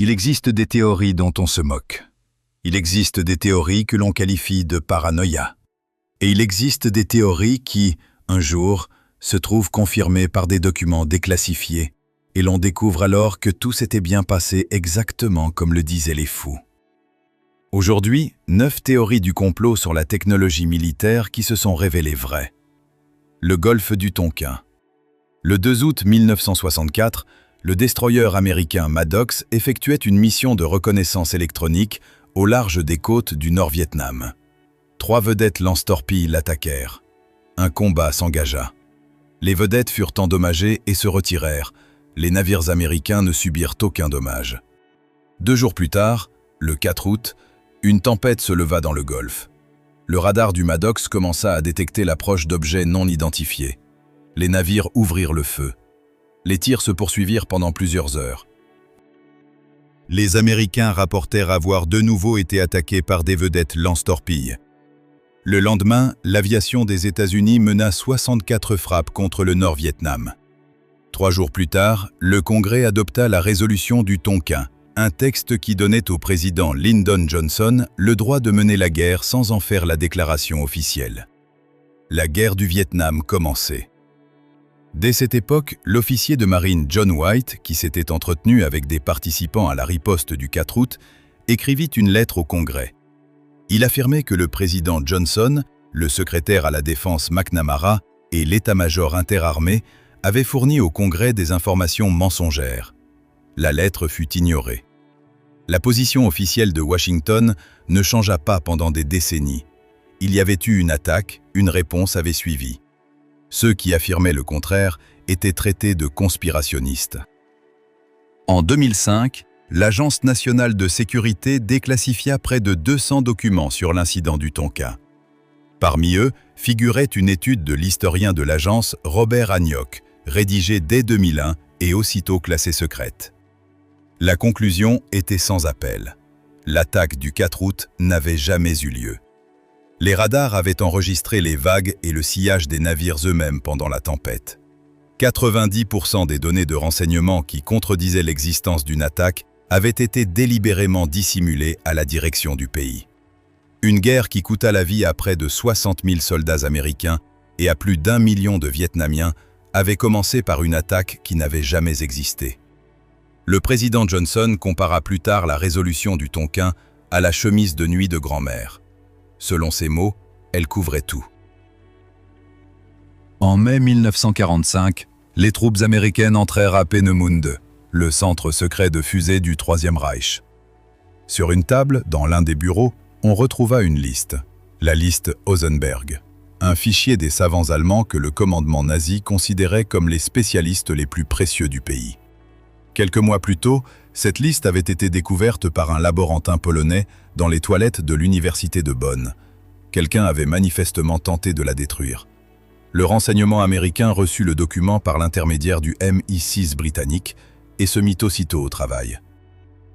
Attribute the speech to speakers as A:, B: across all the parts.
A: Il existe des théories dont on se moque. Il existe des théories que l'on qualifie de paranoïa. Et il existe des théories qui, un jour, se trouvent confirmées par des documents déclassifiés, et l'on découvre alors que tout s'était bien passé exactement comme le disaient les fous. Aujourd'hui, 9 théories du complot sur la technologie militaire qui se sont révélées vraies. Le golfe du Tonkin. Le 2 août 1964, le destroyer américain Maddox effectuait une mission de reconnaissance électronique au large des côtes du Nord-Vietnam. 3 vedettes lance-torpilles l'attaquèrent. Un combat s'engagea. Les vedettes furent endommagées et se retirèrent. Les navires américains ne subirent aucun dommage. 2 jours plus tard, le 4 août, une tempête se leva dans le golfe. Le radar du Maddox commença à détecter l'approche d'objets non identifiés. Les navires ouvrirent le feu. Les tirs se poursuivirent pendant plusieurs heures. Les Américains rapportèrent avoir de nouveau été attaqués par des vedettes lance-torpilles. Le lendemain, l'aviation des États-Unis mena 64 frappes contre le Nord-Vietnam. 3 jours plus tard, le Congrès adopta la résolution du Tonkin, un texte qui donnait au président Lyndon Johnson le droit de mener la guerre sans en faire la déclaration officielle. La guerre du Vietnam commençait. Dès cette époque, l'officier de marine John White, qui s'était entretenu avec des participants à la riposte du 4 août, écrivit une lettre au Congrès. Il affirmait que le président Johnson, le secrétaire à la défense McNamara et l'état-major interarmé avaient fourni au Congrès des informations mensongères. La lettre fut ignorée. La position officielle de Washington ne changea pas pendant des décennies. Il y avait eu une attaque, une réponse avait suivi. Ceux qui affirmaient le contraire étaient traités de conspirationnistes. En 2005, l'Agence nationale de sécurité déclassifia près de 200 documents sur l'incident du Tonkin. Parmi eux figurait une étude de l'historien de l'agence Robert Agnoc, rédigée dès 2001 et aussitôt classée secrète. La conclusion était sans appel. L'attaque du 4 août n'avait jamais eu lieu. Les radars avaient enregistré les vagues et le sillage des navires eux-mêmes pendant la tempête. 90% des données de renseignement qui contredisaient l'existence d'une attaque avaient été délibérément dissimulées à la direction du pays. Une guerre qui coûta la vie à près de 60 000 soldats américains et à plus d'1 million de Vietnamiens avait commencé par une attaque qui n'avait jamais existé. Le président Johnson compara plus tard la résolution du Tonkin à la chemise de nuit de grand-mère. Selon ses mots, elle couvrait tout. En mai 1945, les troupes américaines entrèrent à Peenemünde, le centre secret de fusées du Troisième Reich. Sur une table, dans l'un des bureaux, on retrouva une liste, la liste Osenberg, un fichier des savants allemands que le commandement nazi considérait comme les spécialistes les plus précieux du pays. Quelques mois plus tôt, cette liste avait été découverte par un laborantin polonais dans les toilettes de l'université de Bonn. Quelqu'un avait manifestement tenté de la détruire. Le renseignement américain reçut le document par l'intermédiaire du MI6 britannique et se mit aussitôt au travail.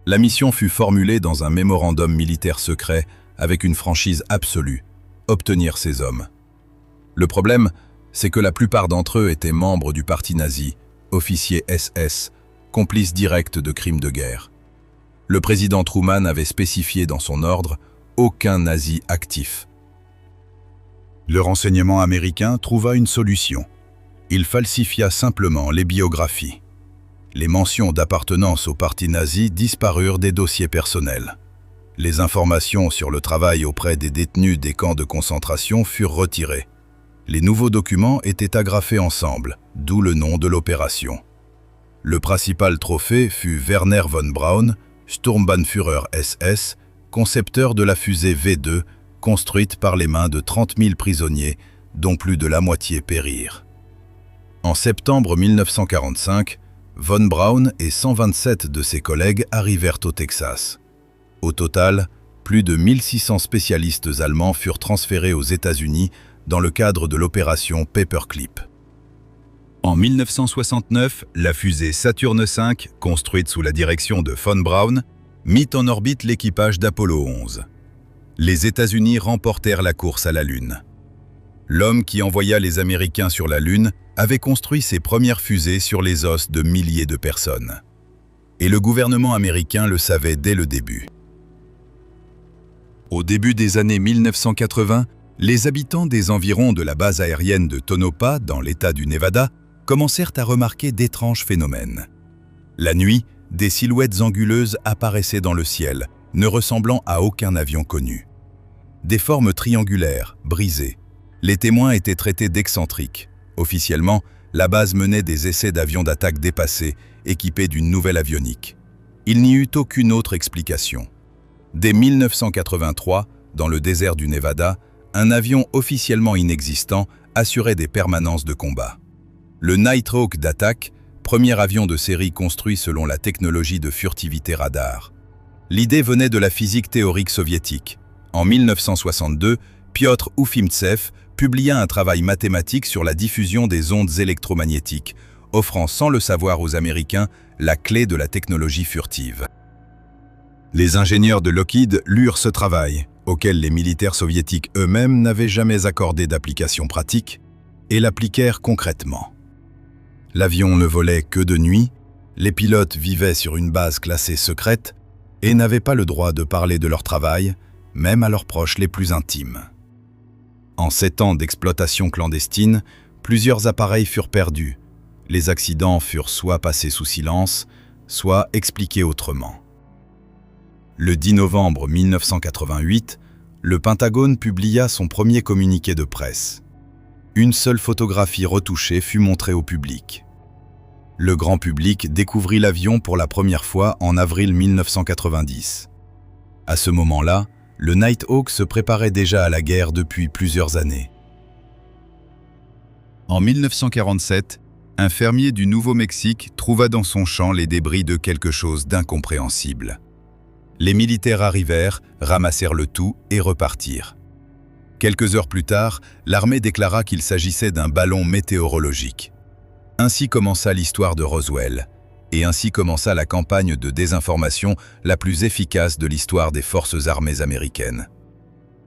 A: La mission fut formulée dans un mémorandum militaire secret avec une franchise absolue, obtenir ces hommes. Le problème, c'est que la plupart d'entre eux étaient membres du parti nazi, officiers SS, complices directs de crimes de guerre. Le président Truman avait spécifié dans son ordre « aucun nazi actif ». Le renseignement américain trouva une solution. Il falsifia simplement les biographies. Les mentions d'appartenance au parti nazi disparurent des dossiers personnels. Les informations sur le travail auprès des détenus des camps de concentration furent retirées. Les nouveaux documents étaient agrafés ensemble, d'où le nom de l'opération. Le principal trophée fut Werner von Braun, Sturmbannführer SS, concepteur de la fusée V2, construite par les mains de 30 000 prisonniers, dont plus de la moitié périrent. En septembre 1945, von Braun et 127 de ses collègues arrivèrent au Texas. Au total, plus de 1600 spécialistes allemands furent transférés aux États-Unis dans le cadre de l'opération Paperclip. En 1969, la fusée Saturne V, construite sous la direction de von Braun, mit en orbite l'équipage d'Apollo 11. Les États-Unis remportèrent la course à la Lune. L'homme qui envoya les Américains sur la Lune avait construit ses premières fusées sur les os de milliers de personnes. Et le gouvernement américain le savait dès le début. Au début des années 1980, les habitants des environs de la base aérienne de Tonopah, dans l'État du Nevada, commencèrent à remarquer d'étranges phénomènes. La nuit, des silhouettes anguleuses apparaissaient dans le ciel, ne ressemblant à aucun avion connu. Des formes triangulaires, brisées. Les témoins étaient traités d'excentriques. Officiellement, la base menait des essais d'avions d'attaque dépassés, équipés d'une nouvelle avionique. Il n'y eut aucune autre explication. Dès 1983, dans le désert du Nevada, un avion officiellement inexistant assurait des permanences de combat. Le Nighthawk d'attaque, premier avion de série construit selon la technologie de furtivité radar. L'idée venait de la physique théorique soviétique. En 1962, Piotr Ufimtsev publia un travail mathématique sur la diffusion des ondes électromagnétiques, offrant sans le savoir aux Américains la clé de la technologie furtive. Les ingénieurs de Lockheed lurent ce travail, auquel les militaires soviétiques eux-mêmes n'avaient jamais accordé d'application pratique, et l'appliquèrent concrètement. L'avion ne volait que de nuit, les pilotes vivaient sur une base classée secrète et n'avaient pas le droit de parler de leur travail, même à leurs proches les plus intimes. En 7 ans d'exploitation clandestine, plusieurs appareils furent perdus. Les accidents furent soit passés sous silence, soit expliqués autrement. Le 10 novembre 1988, le Pentagone publia son premier communiqué de presse. Une seule photographie retouchée fut montrée au public. Le grand public découvrit l'avion pour la première fois en avril 1990. À ce moment-là, le Nighthawk se préparait déjà à la guerre depuis plusieurs années. En 1947, un fermier du Nouveau-Mexique trouva dans son champ les débris de quelque chose d'incompréhensible. Les militaires arrivèrent, ramassèrent le tout et repartirent. Quelques heures plus tard, l'armée déclara qu'il s'agissait d'un ballon météorologique. Ainsi commença l'histoire de Roswell, et ainsi commença la campagne de désinformation la plus efficace de l'histoire des forces armées américaines.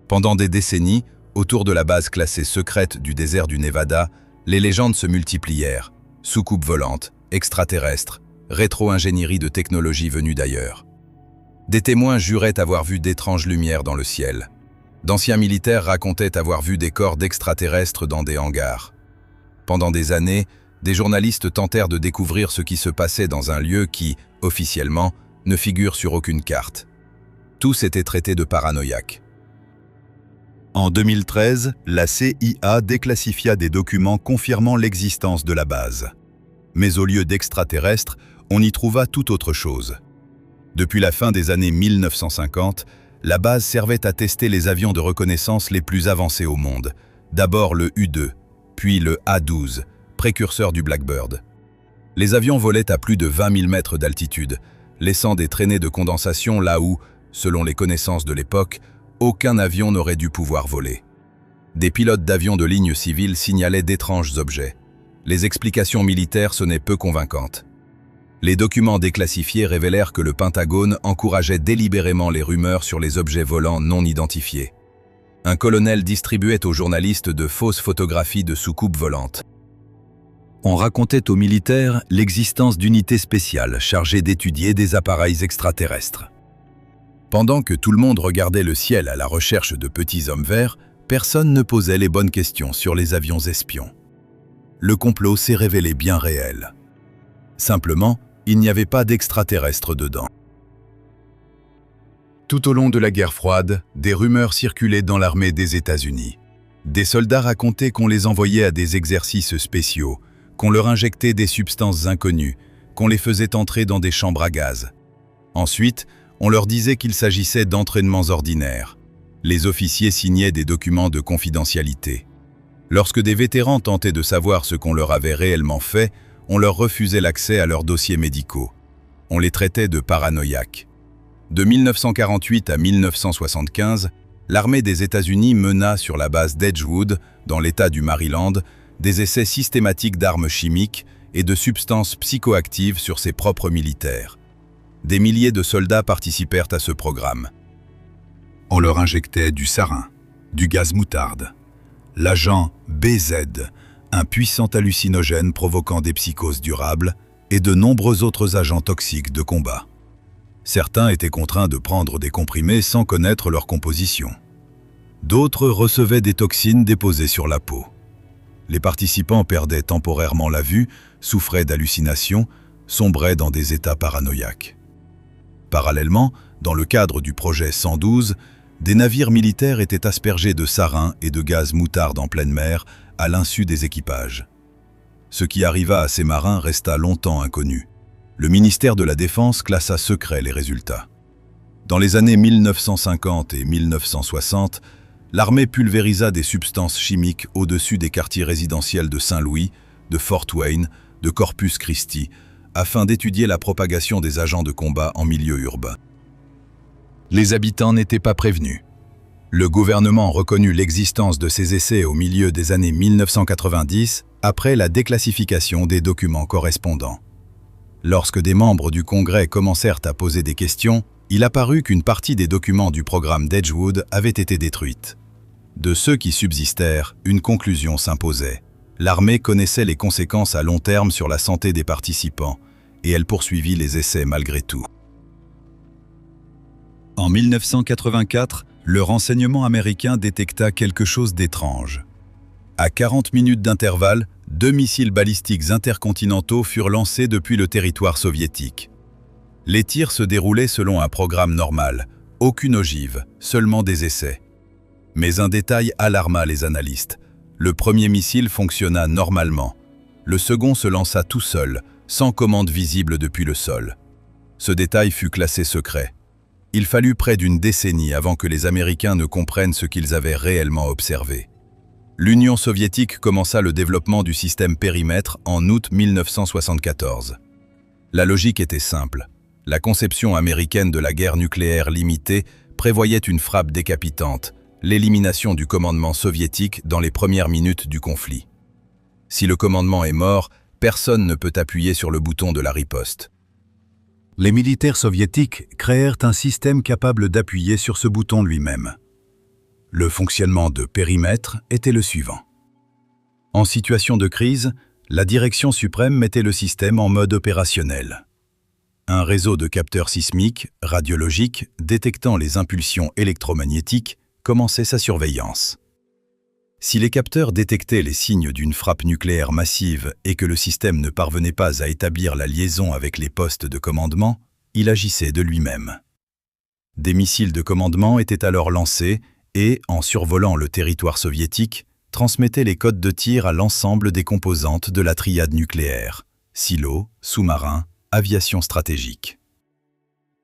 A: Pendant des décennies, autour de la base classée secrète du désert du Nevada, les légendes se multiplièrent, soucoupes volantes, extraterrestres, rétro-ingénierie de technologies venues d'ailleurs. Des témoins juraient avoir vu d'étranges lumières dans le ciel. D'anciens militaires racontaient avoir vu des corps d'extraterrestres dans des hangars. Pendant des années, des journalistes tentèrent de découvrir ce qui se passait dans un lieu qui, officiellement, ne figure sur aucune carte. Tous étaient traités de paranoïaques. En 2013, la CIA déclassifia des documents confirmant l'existence de la base. Mais au lieu d'extraterrestres, on y trouva tout autre chose. Depuis la fin des années 1950, la base servait à tester les avions de reconnaissance les plus avancés au monde. D'abord le U-2, puis le A-12, précurseur du Blackbird. Les avions volaient à plus de 20 000 mètres d'altitude, laissant des traînées de condensation là où, selon les connaissances de l'époque, aucun avion n'aurait dû pouvoir voler. Des pilotes d'avions de ligne civile signalaient d'étranges objets. Les explications militaires sonnaient peu convaincantes. Les documents déclassifiés révélèrent que le Pentagone encourageait délibérément les rumeurs sur les objets volants non identifiés. Un colonel distribuait aux journalistes de fausses photographies de soucoupes volantes. On racontait aux militaires l'existence d'unités spéciales chargées d'étudier des appareils extraterrestres. Pendant que tout le monde regardait le ciel à la recherche de petits hommes verts, personne ne posait les bonnes questions sur les avions espions. Le complot s'est révélé bien réel. Simplement, il n'y avait pas d'extraterrestres dedans. Tout au long de la guerre froide, des rumeurs circulaient dans l'armée des États-Unis. Des soldats racontaient qu'on les envoyait à des exercices spéciaux, qu'on leur injectait des substances inconnues, qu'on les faisait entrer dans des chambres à gaz. Ensuite, on leur disait qu'il s'agissait d'entraînements ordinaires. Les officiers signaient des documents de confidentialité. Lorsque des vétérans tentaient de savoir ce qu'on leur avait réellement fait, on leur refusait l'accès à leurs dossiers médicaux. On les traitait de paranoïaques. De 1948 à 1975, l'armée des États-Unis mena sur la base d'Edgewood, dans l'État du Maryland, des essais systématiques d'armes chimiques et de substances psychoactives sur ses propres militaires. Des milliers de soldats participèrent à ce programme. On leur injectait du sarin, du gaz moutarde, l'agent BZ, un puissant hallucinogène provoquant des psychoses durables, et de nombreux autres agents toxiques de combat. Certains étaient contraints de prendre des comprimés sans connaître leur composition. D'autres recevaient des toxines déposées sur la peau. Les participants perdaient temporairement la vue, souffraient d'hallucinations, sombraient dans des états paranoïaques. Parallèlement, dans le cadre du projet 112, des navires militaires étaient aspergés de sarin et de gaz moutarde en pleine mer à l'insu des équipages. Ce qui arriva à ces marins resta longtemps inconnu. Le ministère de la Défense classa secret les résultats. Dans les années 1950 et 1960, l'armée pulvérisa des substances chimiques au-dessus des quartiers résidentiels de Saint-Louis, de Fort Wayne, de Corpus Christi, afin d'étudier la propagation des agents de combat en milieu urbain. Les habitants n'étaient pas prévenus. Le gouvernement reconnut l'existence de ces essais au milieu des années 1990, après la déclassification des documents correspondants. Lorsque des membres du Congrès commencèrent à poser des questions, il apparut qu'une partie des documents du programme d'Edgewood avait été détruite. De ceux qui subsistèrent, une conclusion s'imposait. L'armée connaissait les conséquences à long terme sur la santé des participants, et elle poursuivit les essais malgré tout. En 1984, le renseignement américain détecta quelque chose d'étrange. À 40 minutes d'intervalle, 2 missiles balistiques intercontinentaux furent lancés depuis le territoire soviétique. Les tirs se déroulaient selon un programme normal, aucune ogive, seulement des essais. Mais un détail alarma les analystes. Le premier missile fonctionna normalement. Le second se lança tout seul, sans commande visible depuis le sol. Ce détail fut classé secret. Il fallut près d'une décennie avant que les Américains ne comprennent ce qu'ils avaient réellement observé. L'Union soviétique commença le développement du système périmètre en août 1974. La logique était simple. La conception américaine de la guerre nucléaire limitée prévoyait une frappe décapitante, l'élimination du commandement soviétique dans les premières minutes du conflit. Si le commandement est mort, personne ne peut appuyer sur le bouton de la riposte. Les militaires soviétiques créèrent un système capable d'appuyer sur ce bouton lui-même. Le fonctionnement de périmètre était le suivant. En situation de crise, la direction suprême mettait le système en mode opérationnel. Un réseau de capteurs sismiques, radiologiques, détectant les impulsions électromagnétiques, commençait sa surveillance. Si les capteurs détectaient les signes d'une frappe nucléaire massive et que le système ne parvenait pas à établir la liaison avec les postes de commandement, il agissait de lui-même. Des missiles de commandement étaient alors lancés et, en survolant le territoire soviétique, transmettaient les codes de tir à l'ensemble des composantes de la triade nucléaire, silos, sous-marins, aviation stratégique.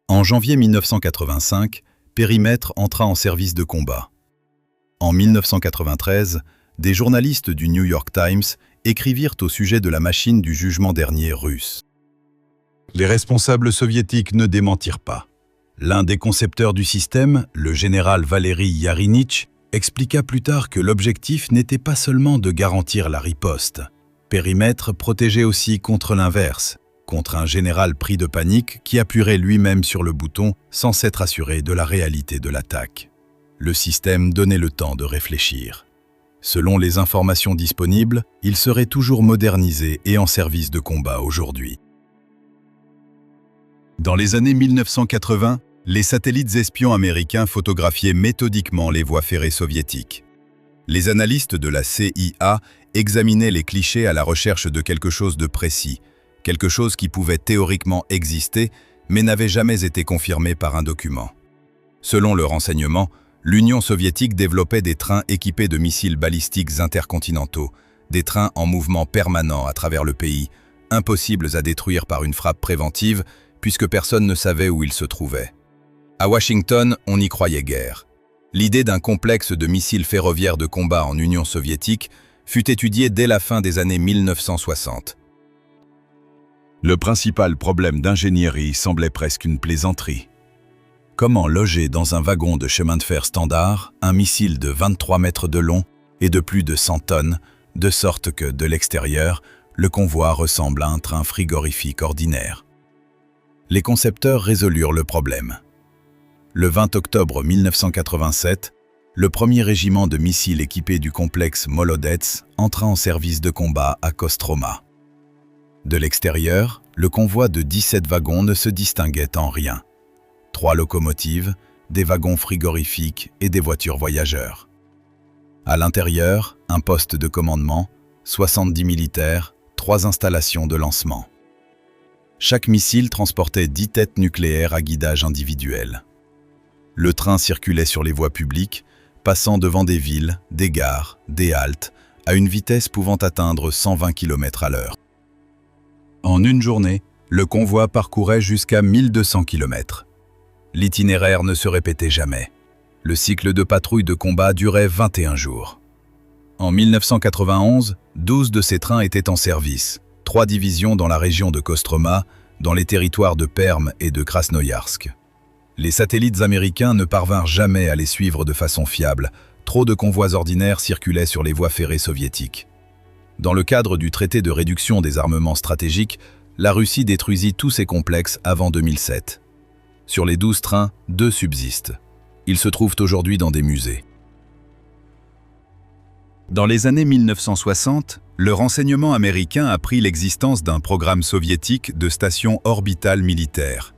A: En janvier 1985, Périmètre entra en service de combat. En 1993, des journalistes du New York Times écrivirent au sujet de la machine du jugement dernier russe. Les responsables soviétiques ne démentirent pas. L'un des concepteurs du système, le général Valery Yarinitch, expliqua plus tard que l'objectif n'était pas seulement de garantir la riposte. Périmètre protégeait aussi contre l'inverse, contre un général pris de panique qui appuierait lui-même sur le bouton sans s'être assuré de la réalité de l'attaque. Le système donnait le temps de réfléchir. Selon les informations disponibles, il serait toujours modernisé et en service de combat aujourd'hui. Dans les années 1980, les satellites espions américains photographiaient méthodiquement les voies ferrées soviétiques. Les analystes de la CIA examinaient les clichés à la recherche de quelque chose de précis, quelque chose qui pouvait théoriquement exister, mais n'avait jamais été confirmé par un document. Selon le renseignement, l'Union soviétique développait des trains équipés de missiles balistiques intercontinentaux, des trains en mouvement permanent à travers le pays, impossibles à détruire par une frappe préventive, puisque personne ne savait où ils se trouvaient. À Washington, on n'y croyait guère. L'idée d'un complexe de missiles ferroviaires de combat en Union soviétique fut étudiée dès la fin des années 1960. Le principal problème d'ingénierie semblait presque une plaisanterie. Comment loger dans un wagon de chemin de fer standard un missile de 23 mètres de long et de plus de 100 tonnes, de sorte que, de l'extérieur, le convoi ressemble à un train frigorifique ordinaire? Les concepteurs résolurent le problème. Le 20 octobre 1987, le premier régiment de missiles équipé du complexe Molodets entra en service de combat à Kostroma. De l'extérieur, Le convoi de 17 wagons ne se distinguait en rien. 3 locomotives, des wagons frigorifiques et des voitures voyageurs. À l'intérieur, un poste de commandement, 70 militaires, 3 installations de lancement. Chaque missile transportait 10 têtes nucléaires à guidage individuel. Le train circulait sur les voies publiques, passant devant des villes, des gares, des haltes, à une vitesse pouvant atteindre 120 km à l'heure. En une journée, le convoi parcourait jusqu'à 1200 km. L'itinéraire ne se répétait jamais. Le cycle de patrouille de combat durait 21 jours. En 1991, 12 de ces trains étaient en service, 3 divisions dans la région de Kostroma, dans les territoires de Perm et de Krasnoïarsk. Les satellites américains ne parvinrent jamais à les suivre de façon fiable. Trop de convois ordinaires circulaient sur les voies ferrées soviétiques. Dans le cadre du traité de réduction des armements stratégiques, la Russie détruisit tous ses complexes avant 2007. Sur les 12 trains, 2 subsistent. Ils se trouvent aujourd'hui dans des musées. Dans les années 1960, le renseignement américain apprit l'existence d'un programme soviétique de stations orbitales militaires.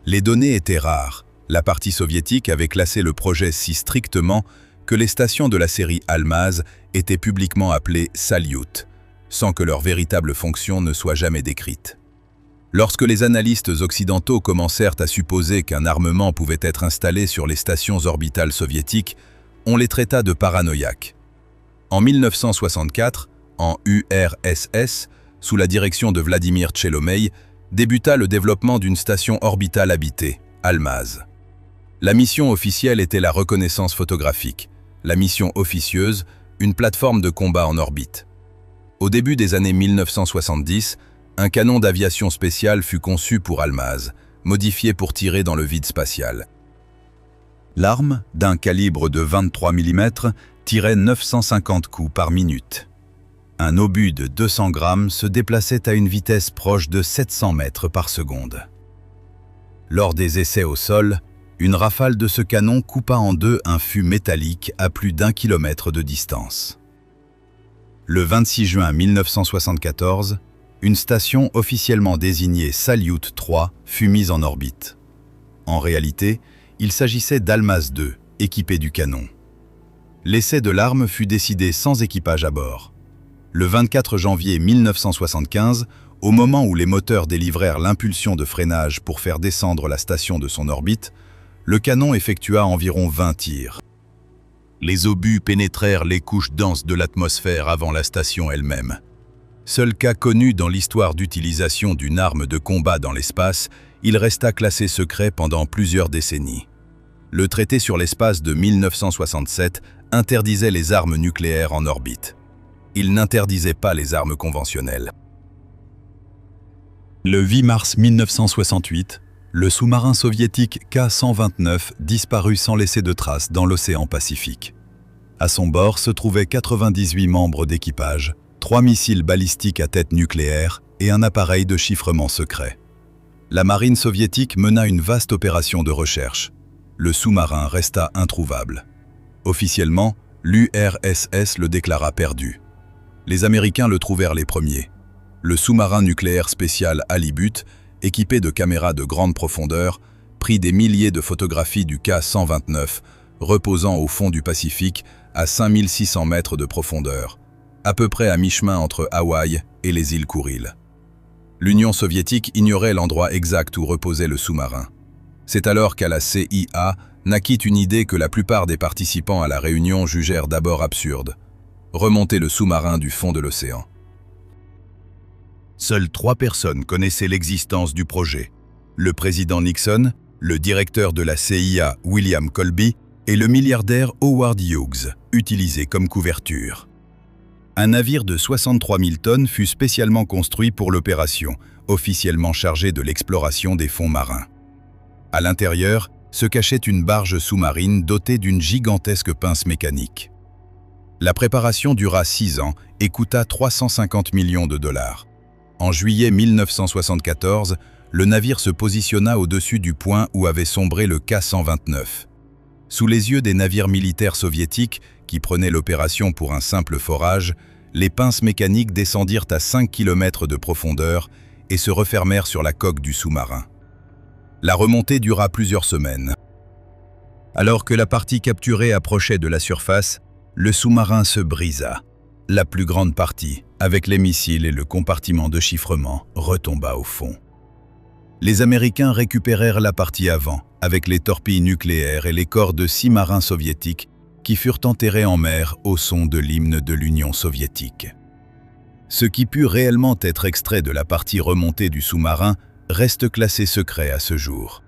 A: Les données étaient rares. La partie soviétique avait classé le projet si strictement que les stations de la série Almaz étaient publiquement appelées Salyut, sans que leur véritable fonction ne soit jamais décrite. Lorsque les analystes occidentaux commencèrent à supposer qu'un armement pouvait être installé sur les stations orbitales soviétiques, on les traita de paranoïaques. En 1964, en URSS, sous la direction de Vladimir Tchelomey, débuta le développement d'une station orbitale habitée, Almaz. La mission officielle était la reconnaissance photographique, la mission officieuse, une plateforme de combat en orbite. Au début des années 1970, un canon d'aviation spéciale fut conçu pour Almaz, modifié pour tirer dans le vide spatial. L'arme, d'un calibre de 23 mm, tirait 950 coups par minute. Un obus de 200 grammes se déplaçait à une vitesse proche de 700 mètres par seconde. Lors des essais au sol, une rafale de ce canon coupa en deux un fût métallique à plus d'1 kilomètre de distance. Le 26 juin 1974, une station officiellement désignée Salyut 3 fut mise en orbite. En réalité, il s'agissait d'Almaz 2, équipé du canon. L'essai de l'arme fut décidé sans équipage à bord. Le 24 janvier 1975, au moment où les moteurs délivrèrent l'impulsion de freinage pour faire descendre la station de son orbite, le canon effectua environ 20 tirs. Les obus pénétrèrent les couches denses de l'atmosphère avant la station elle-même. Seul cas connu dans l'histoire d'utilisation d'une arme de combat dans l'espace, il resta classé secret pendant plusieurs décennies. Le traité sur l'espace de 1967 interdisait les armes nucléaires en orbite. Il n'interdisait pas les armes conventionnelles. Le 8 mars 1968, le sous-marin soviétique K-129 disparut sans laisser de traces dans l'océan Pacifique. À son bord se trouvaient 98 membres d'équipage, 3 missiles balistiques à tête nucléaire et un appareil de chiffrement secret. La marine soviétique mena une vaste opération de recherche. Le sous-marin resta introuvable. Officiellement, l'URSS le déclara perdu. Les Américains le trouvèrent les premiers. Le sous-marin nucléaire spécial Halibut, équipé de caméras de grande profondeur, prit des milliers de photographies du K-129, reposant au fond du Pacifique à 5600 mètres de profondeur, à peu près à mi-chemin entre Hawaï et les îles Kouriles. L'Union soviétique ignorait l'endroit exact où reposait le sous-marin. C'est alors qu'à la CIA naquit une idée que la plupart des participants à la réunion jugèrent d'abord absurde: remonter le sous-marin du fond de l'océan. Seules 3 personnes connaissaient l'existence du projet: le président Nixon, le directeur de la CIA William Colby et le milliardaire Howard Hughes, utilisé comme couverture. Un navire de 63 000 tonnes fut spécialement construit pour l'opération, officiellement chargé de l'exploration des fonds marins. À l'intérieur se cachait une barge sous-marine dotée d'une gigantesque pince mécanique. La préparation dura 6 ans et coûta 350 millions de dollars. En juillet 1974, le navire se positionna au-dessus du point où avait sombré le K-129. Sous les yeux des navires militaires soviétiques, qui prenaient l'opération pour un simple forage, les pinces mécaniques descendirent à 5 km de profondeur et se refermèrent sur la coque du sous-marin. La remontée dura plusieurs semaines. Alors que la partie capturée approchait de la surface, le sous-marin se brisa. La plus grande partie, avec les missiles et le compartiment de chiffrement, retomba au fond. Les Américains récupérèrent la partie avant, avec les torpilles nucléaires et les corps de 6 marins soviétiques qui furent enterrés en mer au son de l'hymne de l'Union soviétique. Ce qui put réellement être extrait de la partie remontée du sous-marin reste classé secret à ce jour.